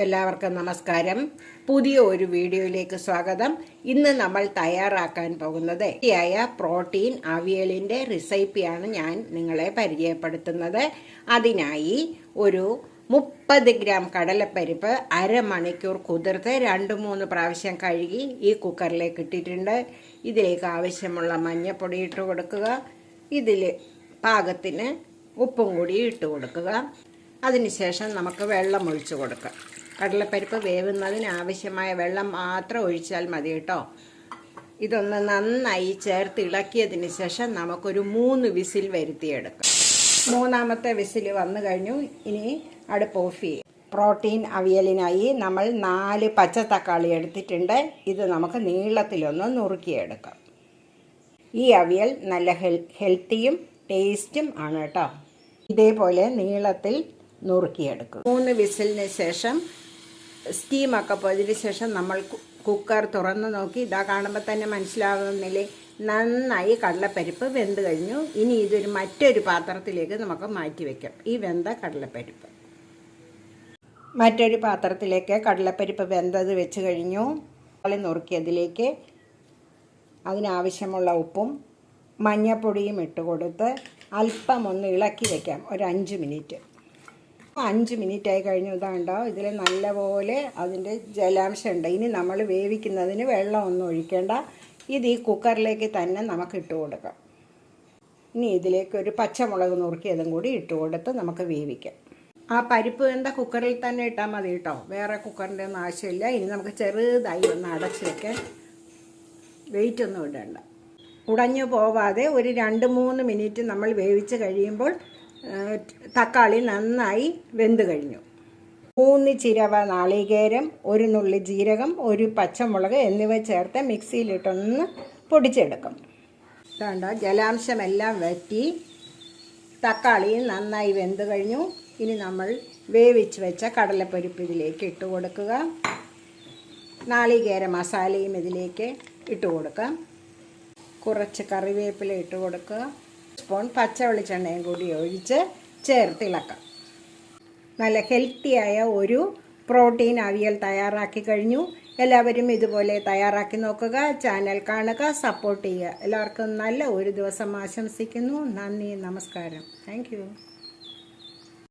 എല്ലാവർക്കും നമസ്കാരം. പുതിയ ഒരു വീഡിയോയിലേക്ക് സ്വാഗതം. ഇന്ന് നമ്മൾ തയ്യാറാക്കാൻ പോകുന്നത് പ്രോട്ടീൻ അവിയലിൻ്റെ റെസിപ്പിയാണ് ഞാൻ നിങ്ങളെ പരിചയപ്പെടുത്തുന്നത്. അതിനായി ഒരു 30 ഗ്രാം കടലപ്പരിപ്പ് അരമണിക്കൂർ കുതിർത്ത് 2-3 പ്രാവശ്യം കഴുകി ഈ കുക്കറിലേക്ക് ഇട്ടിട്ടുണ്ട്. ഇതിലേക്ക് ആവശ്യമുള്ള മഞ്ഞൾപ്പൊടി ഇട്ട് കൊടുക്കുക. ഇതിൽ പാകത്തിന് ഉപ്പും കൂടി ഇട്ട് കൊടുക്കുക. അതിനുശേഷം നമുക്ക് വെള്ളം ഒഴിച്ചു കൊടുക്കാം. കടലപ്പരിപ്പ് വേവുന്നതിന് ആവശ്യമായ വെള്ളം മാത്രം ഒഴിച്ചാൽ മതി കേട്ടോ. ഇതൊന്ന് നന്നായി ചേർത്ത് ഇളക്കിയതിന് ശേഷം നമുക്കൊരു 3 വിസിൽ വരുത്തിയെടുക്കാം. 3ാമത്തെ വിസിൽ വന്നു കഴിഞ്ഞു. ഇനി അടുപ്പ് ഓഫ് ചെയ്യും. പ്രോട്ടീൻ അവിയലിനായി നമ്മൾ 4 പച്ച തക്കാളി എടുത്തിട്ടുണ്ട്. ഇത് നമുക്ക് നീളത്തിലൊന്ന് നുറുക്കിയെടുക്കാം. ഈ അവിയൽ നല്ല ഹെൽത്തിയും ടേസ്റ്റും ആണ് കേട്ടോ. ഇതേപോലെ നീളത്തിൽ നുറുക്കിയെടുക്കും. 3 വിസിലിന് ശേഷം സ്റ്റീമൊക്കെ പോയതിന് ശേഷം നമ്മൾ കുക്കർ തുറന്ന് നോക്കി. ഇതാ കാണുമ്പോൾ തന്നെ മനസ്സിലാവുന്നില്ലേ, നന്നായി കടലപ്പരിപ്പ് വെന്ത് കഴിഞ്ഞു. ഇനി ഇതൊരു മറ്റൊരു പാത്രത്തിലേക്ക് നമുക്ക് മാറ്റി വയ്ക്കാം. ഈ വെന്ത കടലപ്പരിപ്പ് മറ്റൊരു പാത്രത്തിലേക്ക് കടലപ്പരിപ്പ് വെന്തത് വെച്ച് കഴിഞ്ഞു. നുറുക്കിയതിലേക്ക് അതിനാവശ്യമുള്ള ഉപ്പും മഞ്ഞൾപ്പൊടിയും ഇട്ട് കൊടുത്ത് അല്പം ഒന്ന് ഇളക്കി വയ്ക്കാം. ഒരു 5 മിനിറ്റ്. 5 മിനിറ്റ് ആയി കഴിഞ്ഞു. ഇതാണ്ടോ, ഇതിൽ നല്ലപോലെ അതിൻ്റെ ജലാംശം ഉണ്ട്. ഇനി നമ്മൾ വേവിക്കുന്നതിന് വെള്ളമൊന്നും ഒഴിക്കേണ്ട. ഇത് ഈ കുക്കറിലേക്ക് തന്നെ നമുക്ക് ഇട്ട് കൊടുക്കാം. ഇനി ഇതിലേക്ക് ഒരു പച്ചമുളക് നുറുക്കിയതും കൂടി ഇട്ട് കൊടുത്ത് നമുക്ക് വേവിക്കാം. ആ പരിപ്പ് വെന്ത കുക്കറിൽ തന്നെ ഇട്ടാൽ മതി കേട്ടോ, വേറെ കുക്കറിൻ്റെ ഒന്നും ആവശ്യമില്ല. ഇനി നമുക്ക് ചെറുതായി ഒന്ന് അടച്ച് വയ്ക്കാൻ. വെയിറ്റ് ഒന്നും ഇടേണ്ട. ഉടഞ്ഞു പോവാതെ ഒരു 2-3 മിനിറ്റ് നമ്മൾ വേവിച്ച് കഴിയുമ്പോൾ തക്കാളി നന്നായി വെന്ത് കഴിഞ്ഞു. 3 ചിരവ നാളികേരം, 1 നുള്ളി ജീരകം, 1 പച്ചമുളക് എന്നിവ ചേർത്ത് മിക്സിയിലിട്ടൊന്ന് പൊടിച്ചെടുക്കും. ഇതാണ്ടോ, ജലാംശമെല്ലാം വറ്റി തക്കാളി നന്നായി വെന്ത് കഴിഞ്ഞു. ഇനി നമ്മൾ വേവിച്ച് വെച്ച കടലപ്പരിപ്പ് ഇതിലേക്ക് ഇട്ട് കൊടുക്കുക. നാളികേര മസാലയും ഇതിലേക്ക് ഇട്ട് കൊടുക്കാം. കുറച്ച് കറിവേപ്പില ഇട്ട് കൊടുക്കുക. സ്പൂൺ പച്ച വെളിച്ചെണ്ണയും കൂടി ഒഴിച്ച് ചേർത്തിളക്കാം. നല്ല ഹെൽത്തിയായ ഒരു പ്രോട്ടീൻ അവിയൽ തയ്യാറാക്കി കഴിഞ്ഞു. എല്ലാവരും ഇതുപോലെ തയ്യാറാക്കി നോക്കുക. ചാനൽ കാണുക, സപ്പോർട്ട് ചെയ്യുക. എല്ലാവർക്കും നല്ല ഒരു ദിവസം ആശംസിക്കുന്നു. നന്ദി, നമസ്കാരം. താങ്ക്